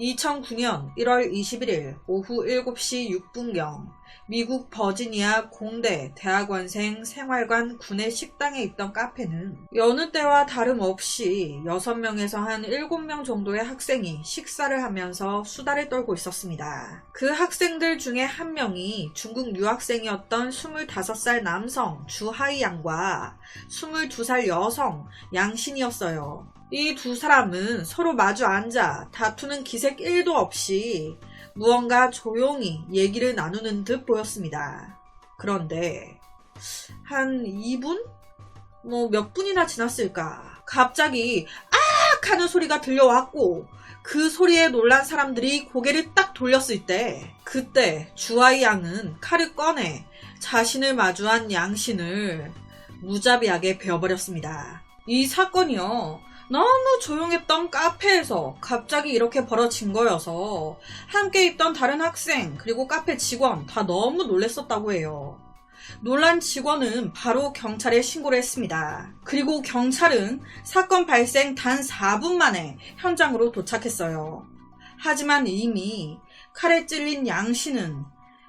2009년 1월 21일 오후 7시 6분경 미국 버지니아 공대 대학원생 생활관 구내 식당에 있던 카페는 여느 때와 다름없이 6명에서 한 7명 정도의 학생이 식사를 하면서 수다를 떨고 있었습니다. 그 학생들 중에 한 명이 중국 유학생이었던 25살 남성 주하이양과 22살 여성 양신이었어요. 이 두 사람은 서로 마주 앉아 다투는 기색 1도 없이 무언가 조용히 얘기를 나누는 듯 보였습니다. 그런데 한 2분? 몇 분이나 지났을까? 갑자기 악! 하는 소리가 들려왔고 그 소리에 놀란 사람들이 고개를 딱 돌렸을 때 그때 주아이 양은 칼을 꺼내 자신을 마주한 양신을 무자비하게 베어버렸습니다. 이 사건이요. 너무 조용했던 카페에서 갑자기 이렇게 벌어진 거여서 함께 있던 다른 학생 그리고 카페 직원 다 너무 놀랬었다고 해요. 놀란 직원은 바로 경찰에 신고를 했습니다. 그리고 경찰은 사건 발생 단 4분 만에 현장으로 도착했어요. 하지만 이미 칼에 찔린 양씨는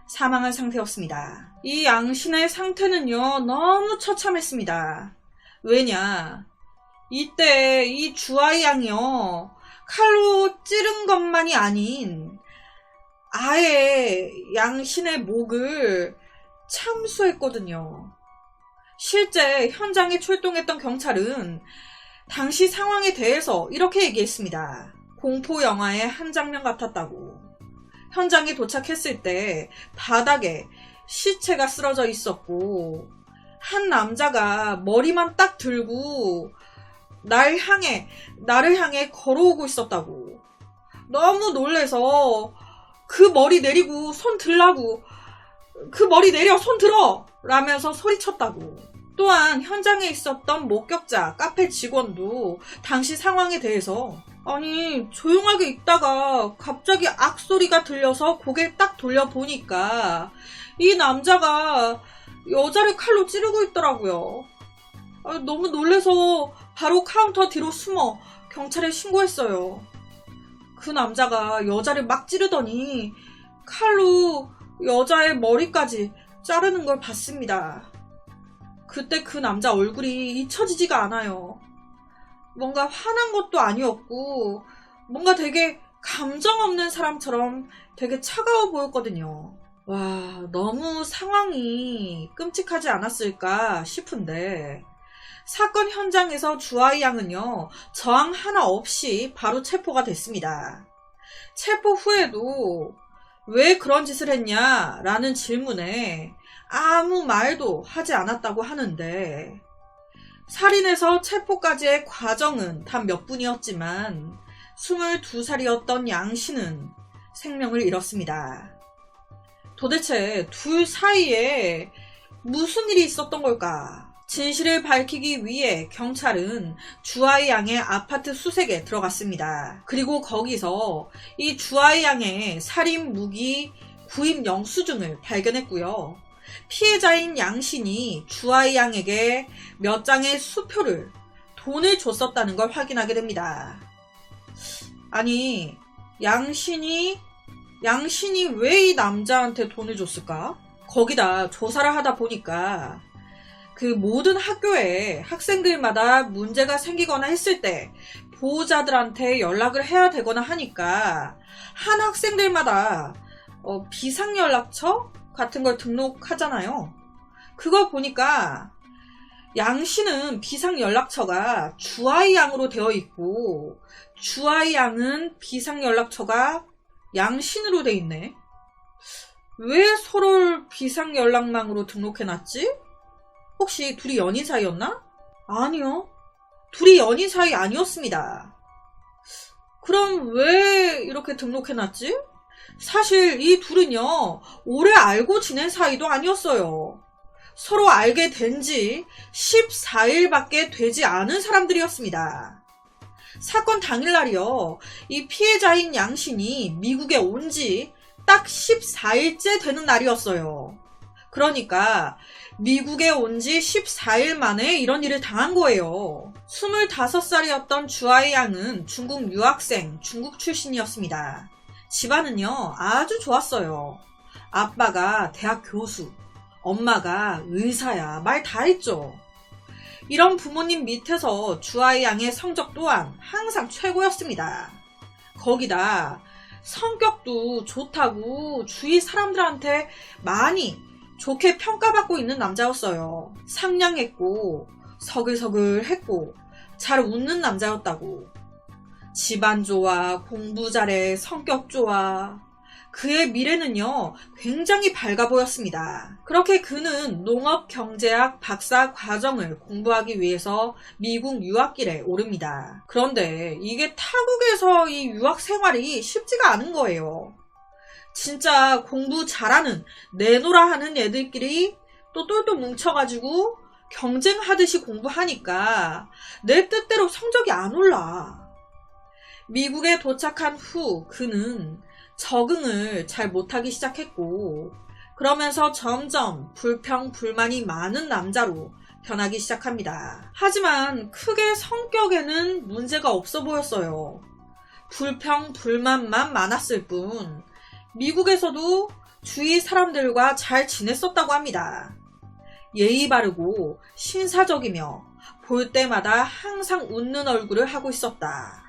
사망한 상태였습니다. 이 양신의 상태는요 너무 처참했습니다. 왜냐? 이때 이 주아이 양이요 칼로 찌른 것만이 아닌 아예 양신의 목을 참수했거든요. 실제 현장에 출동했던 경찰은 당시 상황에 대해서 이렇게 얘기했습니다. 공포 영화의 한 장면 같았다고. 현장에 도착했을 때 바닥에 시체가 쓰러져 있었고 한 남자가 머리만 딱 들고 나를 향해 걸어오고 있었다고. 너무 놀래서 그 머리 내리고 손 들라고, 그 머리 내려 손 들어! 라면서 소리쳤다고. 또한 현장에 있었던 목격자 카페 직원도 당시 상황에 대해서 아니 조용하게 있다가 갑자기 악소리가 들려서 고개를 딱 돌려보니까 이 남자가 여자를 칼로 찌르고 있더라고요. 너무 놀래서 바로 카운터 뒤로 숨어 경찰에 신고했어요. 그 남자가 여자를 막 찌르더니 칼로 여자의 머리까지 자르는 걸 봤습니다. 그때 그 남자 얼굴이 잊혀지지가 않아요. 뭔가 화난 것도 아니었고 뭔가 되게 감정 없는 사람처럼 되게 차가워 보였거든요. 와, 너무 상황이 끔찍하지 않았을까 싶은데 사건 현장에서 주아이 양은요 저항 하나 없이 바로 체포가 됐습니다. 체포 후에도 왜 그런 짓을 했냐 라는 질문에 아무 말도 하지 않았다고 하는데 살인에서 체포까지의 과정은 단 몇 분이었지만 22살이었던 양씨는 생명을 잃었습니다. 도대체 둘 사이에 무슨 일이 있었던 걸까? 진실을 밝히기 위해 경찰은 주아이 양의 아파트 수색에 들어갔습니다. 그리고 거기서 이 주아이 양의 살인 무기 구입 영수증을 발견했고요. 피해자인 양신이 주아이 양에게 몇 장의 수표를 돈을 줬었다는 걸 확인하게 됩니다. 아니, 양신이 왜 이 남자한테 돈을 줬을까? 거기다 조사를 하다 보니까 그 모든 학교에 학생들마다 문제가 생기거나 했을 때 보호자들한테 연락을 해야 되거나 하니까 한 학생들마다 비상연락처 같은 걸 등록하잖아요. 그거 보니까 양씨는 비상연락처가 주아이 양으로 되어 있고 주아이 양은 비상연락처가 양신으로 돼 있네. 왜 서로를 비상연락망으로 등록해놨지? 혹시 둘이 연인 사이였나? 아니요. 둘이 연인 사이 아니었습니다. 그럼 왜 이렇게 등록해놨지? 사실 이 둘은요, 오래 알고 지낸 사이도 아니었어요. 서로 알게 된 지 14일밖에 되지 않은 사람들이었습니다. 사건 당일날이요, 이 피해자인 양신이 미국에 온 지 딱 14일째 되는 날이었어요. 그러니까 미국에 온 지 14일 만에 이런 일을 당한 거예요. 25살이었던 주아이 양은 중국 유학생, 중국 출신이었습니다. 집안은요, 아주 좋았어요. 아빠가 대학 교수, 엄마가 의사야, 말 다 했죠. 이런 부모님 밑에서 주아이 양의 성적 또한 항상 최고였습니다. 거기다 성격도 좋다고 주위 사람들한테 많이 좋게 평가받고 있는 남자였어요. 상냥했고 서글서글했고 잘 웃는 남자였다고. 집안 좋아, 공부 잘해, 성격 좋아. 그의 미래는요, 굉장히 밝아 보였습니다. 그렇게 그는 농업경제학 박사 과정을 공부하기 위해서 미국 유학길에 오릅니다. 그런데 이게 타국에서 이 유학 생활이 쉽지가 않은 거예요. 진짜 공부 잘하는, 내노라 하는 애들끼리 또 똘똘 뭉쳐가지고 경쟁하듯이 공부하니까 내 뜻대로 성적이 안 올라. 미국에 도착한 후 그는 적응을 잘 못하기 시작했고, 그러면서 점점 불평, 불만이 많은 남자로 변하기 시작합니다. 하지만 크게 성격에는 문제가 없어 보였어요. 불평, 불만만 많았을 뿐 미국에서도 주위 사람들과 잘 지냈었다고 합니다. 예의 바르고 신사적이며 볼 때마다 항상 웃는 얼굴을 하고 있었다.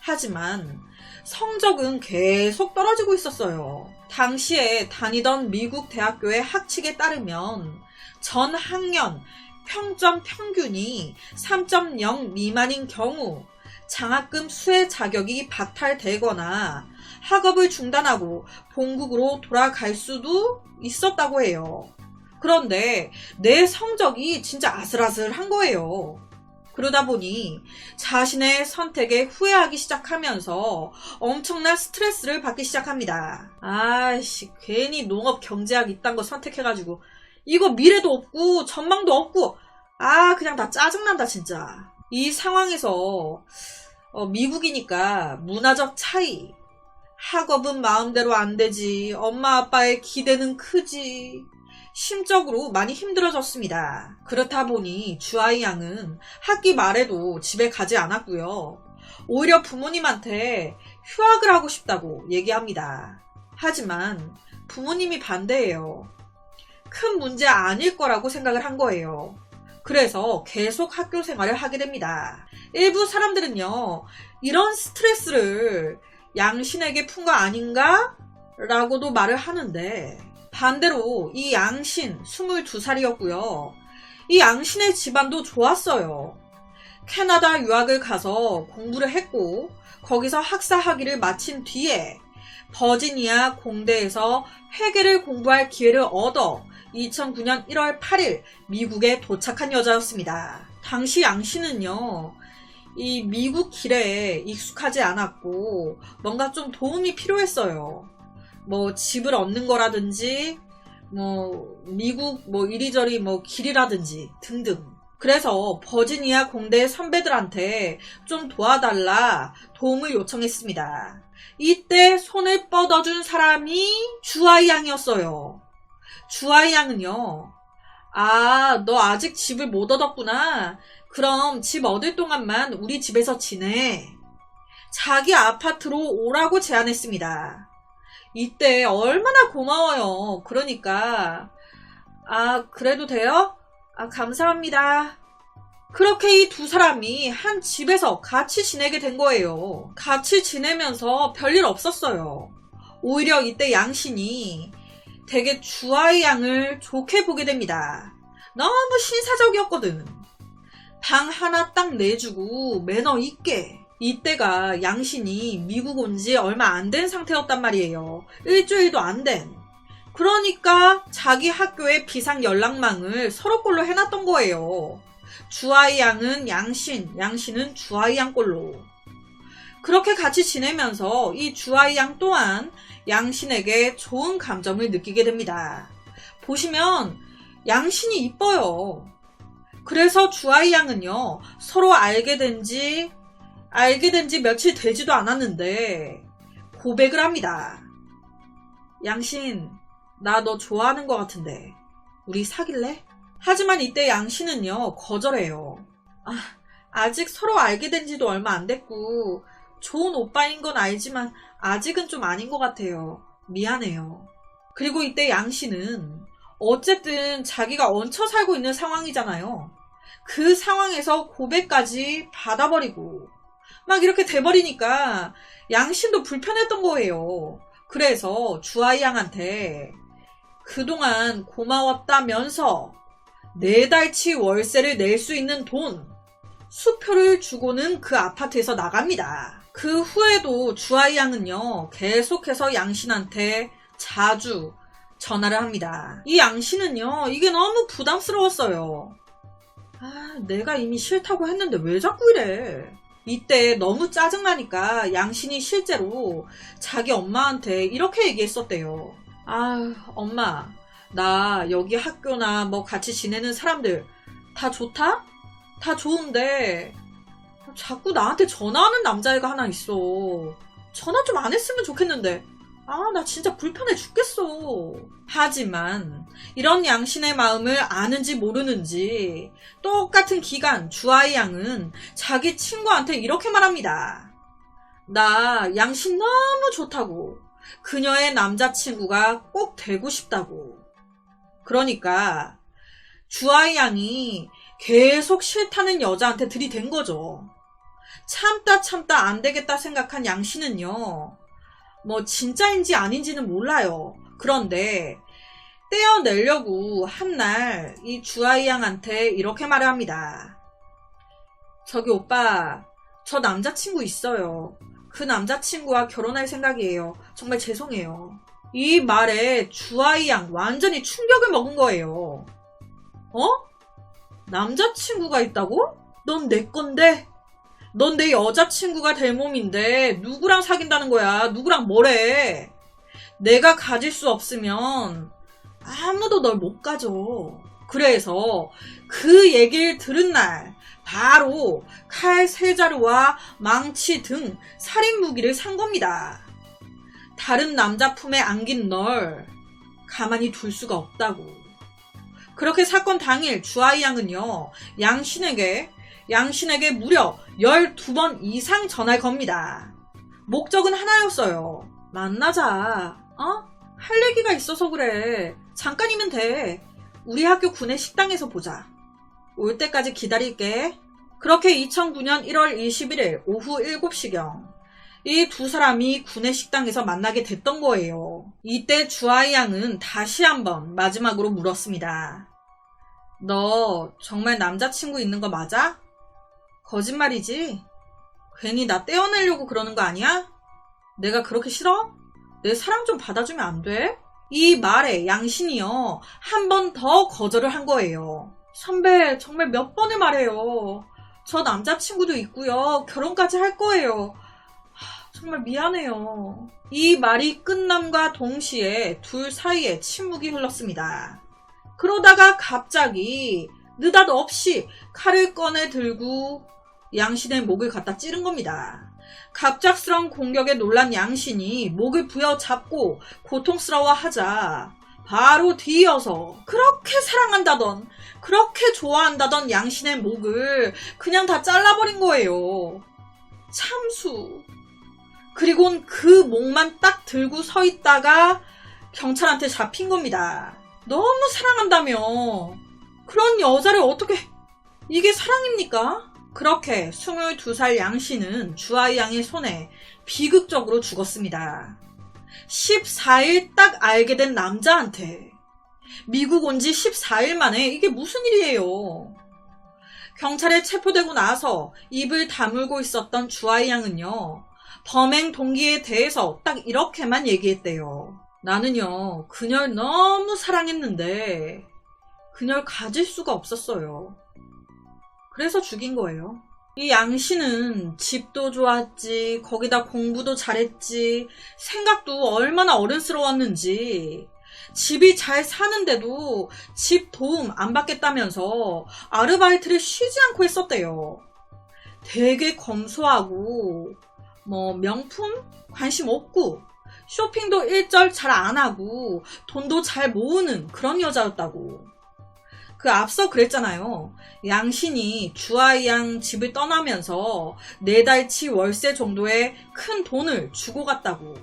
하지만 성적은 계속 떨어지고 있었어요. 당시에 다니던 미국 대학교의 학칙에 따르면 전 학년 평점 평균이 3.0 미만인 경우 장학금 수혜 자격이 박탈되거나 학업을 중단하고 본국으로 돌아갈 수도 있었다고 해요. 그런데 내 성적이 진짜 아슬아슬한 거예요. 그러다 보니 자신의 선택에 후회하기 시작하면서 엄청난 스트레스를 받기 시작합니다. 아이씨, 괜히 농업 경제학 이딴 거 선택해가지고 이거 미래도 없고 전망도 없고 그냥 다 짜증난다 진짜. 이 상황에서 미국이니까 문화적 차이, 학업은 마음대로 안 되지, 엄마 아빠의 기대는 크지, 심적으로 많이 힘들어졌습니다. 그렇다 보니 주아이 양은 학기 말에도 집에 가지 않았고요. 오히려 부모님한테 휴학을 하고 싶다고 얘기합니다. 하지만 부모님이 반대해요. 큰 문제 아닐 거라고 생각을 한 거예요. 그래서 계속 학교 생활을 하게 됩니다. 일부 사람들은요, 이런 스트레스를 양신에게 푼 거 아닌가? 라고도 말을 하는데, 반대로 이 양신 22살이었고요. 이 양신의 집안도 좋았어요. 캐나다 유학을 가서 공부를 했고, 거기서 학사 학위를 마친 뒤에 버지니아 공대에서 회계를 공부할 기회를 얻어 2009년 1월 8일 미국에 도착한 여자였습니다. 당시 양씨는요, 이 미국 길에 익숙하지 않았고 뭔가 좀 도움이 필요했어요. 뭐 집을 얻는 거라든지 미국 이리저리 길이라든지 등등. 그래서 버지니아 공대 선배들한테 좀 도와달라 도움을 요청했습니다. 이때 손을 뻗어준 사람이 주아이 양이었어요. 주아이 양은요, 너 아직 집을 못 얻었구나. 그럼 집 얻을 동안만 우리 집에서 지내. 자기 아파트로 오라고 제안했습니다. 이때 얼마나 고마워요. 그러니까 그래도 돼요? 감사합니다. 그렇게 이 두 사람이 한 집에서 같이 지내게 된 거예요. 같이 지내면서 별일 없었어요. 오히려 이때 양신이 되게 주아이 양을 좋게 보게 됩니다. 너무 신사적이었거든. 방 하나 딱 내주고 매너 있게. 이때가 양신이 미국 온 지 얼마 안 된 상태였단 말이에요. 일주일도 안 된. 그러니까 자기 학교의 비상 연락망을 서로 꼴로 해놨던 거예요. 주아이 양은 양신, 양신은 주아이 양 꼴로. 그렇게 같이 지내면서 이 주아이 양 또한 양신에게 좋은 감정을 느끼게 됩니다. 보시면 양신이 이뻐요. 그래서 주아이 양은요, 서로 알게 된 지 며칠 되지도 않았는데 고백을 합니다. 양신, 나 너 좋아하는 것 같은데 우리 사귈래? 하지만 이때 양신은요, 거절해요. 아직 서로 알게 된 지도 얼마 안 됐고 좋은 오빠인 건 알지만 아직은 좀 아닌 것 같아요. 미안해요. 그리고 이때 양 씨는 어쨌든 자기가 얹혀 살고 있는 상황이잖아요. 그 상황에서 고백까지 받아버리고 막 이렇게 돼버리니까 양신도 불편했던 거예요. 그래서 주아이 양한테 그동안 고마웠다면서 4달치 월세를 낼 수 있는 돈 수표를 주고는 그 아파트에서 나갑니다. 그 후에도 주아이 양은요 계속해서 양신한테 자주 전화를 합니다. 이 양신은요 이게 너무 부담스러웠어요. 내가 이미 싫다고 했는데 왜 자꾸 이래. 이때 너무 짜증나니까 양신이 실제로 자기 엄마한테 이렇게 얘기했었대요. 엄마, 나 여기 학교나 뭐 같이 지내는 사람들 다 좋다? 다 좋은데 자꾸 나한테 전화하는 남자애가 하나 있어. 전화 좀 안 했으면 좋겠는데 나 진짜 불편해 죽겠어. 하지만 이런 양신의 마음을 아는지 모르는지 똑같은 기간 주아이 양은 자기 친구한테 이렇게 말합니다. 나 양신 너무 좋다고. 그녀의 남자친구가 꼭 되고 싶다고. 그러니까 주아이 양이 계속 싫다는 여자한테 들이댄 거죠. 참다 안 되겠다 생각한 양씨는요. 뭐 진짜인지 아닌지는 몰라요. 그런데 떼어내려고 한날 이 주아이 양한테 이렇게 말을 합니다. 저기 오빠, 저 남자친구 있어요. 그 남자친구와 결혼할 생각이에요. 정말 죄송해요. 이 말에 주아이 양 완전히 충격을 먹은 거예요. 남자친구가 있다고? 넌 내 건데? 넌 내 여자친구가 될 몸인데 누구랑 사귄다는 거야? 누구랑 뭐래? 내가 가질 수 없으면 아무도 널 못 가져. 그래서 그 얘기를 들은 날 바로 칼 3자루와 망치 등 살인 무기를 산 겁니다. 다른 남자 품에 안긴 널 가만히 둘 수가 없다고. 그렇게 사건 당일 주아이 양은요 양신에게 무려 12번 이상 전화를 겁니다. 목적은 하나였어요. 만나자. 할 얘기가 있어서 그래. 잠깐이면 돼. 우리 학교 구내 식당에서 보자. 올 때까지 기다릴게. 그렇게 2009년 1월 21일 오후 7시경 이 두 사람이 구내 식당에서 만나게 됐던 거예요. 이때 주아이 양은 다시 한번 마지막으로 물었습니다. 너 정말 남자친구 있는 거 맞아? 거짓말이지? 괜히 나 떼어내려고 그러는 거 아니야? 내가 그렇게 싫어? 내 사랑 좀 받아주면 안 돼? 이 말에 양신이요 한 번 더 거절을 한 거예요. 선배 정말 몇 번을 말해요. 저 남자친구도 있고요. 결혼까지 할 거예요. 정말 미안해요. 이 말이 끝남과 동시에 둘 사이에 침묵이 흘렀습니다. 그러다가 갑자기 느닷없이 칼을 꺼내 들고 양신의 목을 갖다 찌른 겁니다. 갑작스러운 공격에 놀란 양신이 목을 부여잡고 고통스러워하자 바로 뒤이어서 그렇게 사랑한다던 그렇게 좋아한다던 양신의 목을 그냥 다 잘라버린 거예요. 참수. 그리곤 그 목만 딱 들고 서 있다가 경찰한테 잡힌 겁니다. 너무 사랑한다며. 그런 여자를 어떻게... 이게 사랑입니까? 그렇게 22살 양씨는 주아이 양의 손에 비극적으로 죽었습니다. 14일 딱 알게 된 남자한테 미국 온 지 14일 만에 이게 무슨 일이에요. 경찰에 체포되고 나서 입을 다물고 있었던 주아이 양은요. 범행 동기에 대해서 딱 이렇게만 얘기했대요. 나는요. 그녀를 너무 사랑했는데 그녀를 가질 수가 없었어요. 그래서 죽인 거예요. 이 양씨는 집도 좋았지, 거기다 공부도 잘했지, 생각도 얼마나 어른스러웠는지, 집이 잘 사는데도 집 도움 안 받겠다면서 아르바이트를 쉬지 않고 했었대요. 되게 검소하고 명품 관심 없고 쇼핑도 일절 잘 안 하고 돈도 잘 모으는 그런 여자였다고. 그 앞서 그랬잖아요. 양신이 주아이양 집을 떠나면서 4달치 월세 정도의 큰 돈을 주고 갔다고.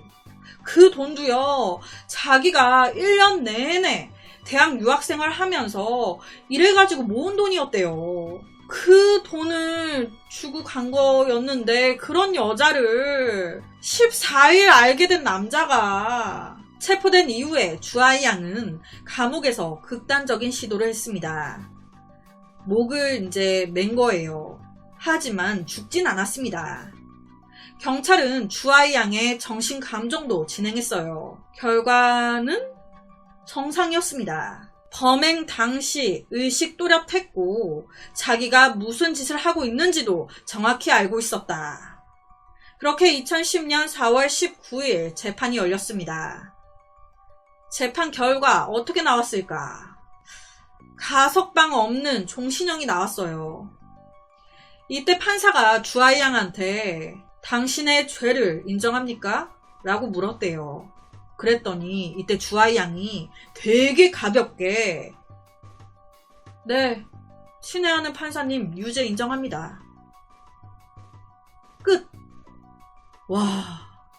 그 돈도요, 자기가 1년 내내 대학 유학생활 하면서 일해가지고 모은 돈이었대요. 그 돈을 주고 간 거였는데 그런 여자를 14일 알게 된 남자가 체포된 이후에 주아이 양은 감옥에서 극단적인 시도를 했습니다. 목을 이제 맨 거예요. 하지만 죽진 않았습니다. 경찰은 주아이 양의 정신 감정도 진행했어요. 결과는 정상이었습니다. 범행 당시 의식 또렷했고 자기가 무슨 짓을 하고 있는지도 정확히 알고 있었다. 그렇게 2010년 4월 19일 재판이 열렸습니다. 재판 결과 어떻게 나왔을까? 가석방 없는 종신형이 나왔어요. 이때 판사가 주아이 양한테 당신의 죄를 인정합니까? 라고 물었대요. 그랬더니 이때 주아이 양이 되게 가볍게 네, 친애하는 판사님 유죄 인정합니다. 끝. 와,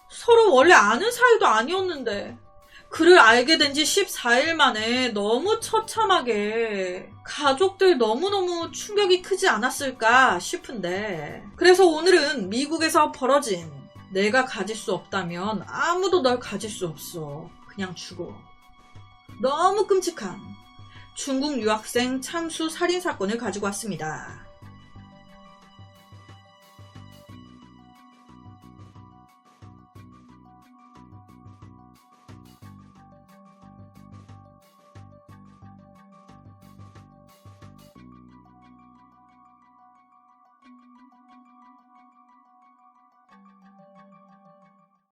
서로 원래 아는 사이도 아니었는데 그를 알게 된 지 14일 만에 너무 처참하게 가족들 너무너무 충격이 크지 않았을까 싶은데, 그래서 오늘은 미국에서 벌어진 내가 가질 수 없다면 아무도 널 가질 수 없어. 그냥 죽어. 너무 끔찍한 중국 유학생 참수 살인 사건을 가지고 왔습니다.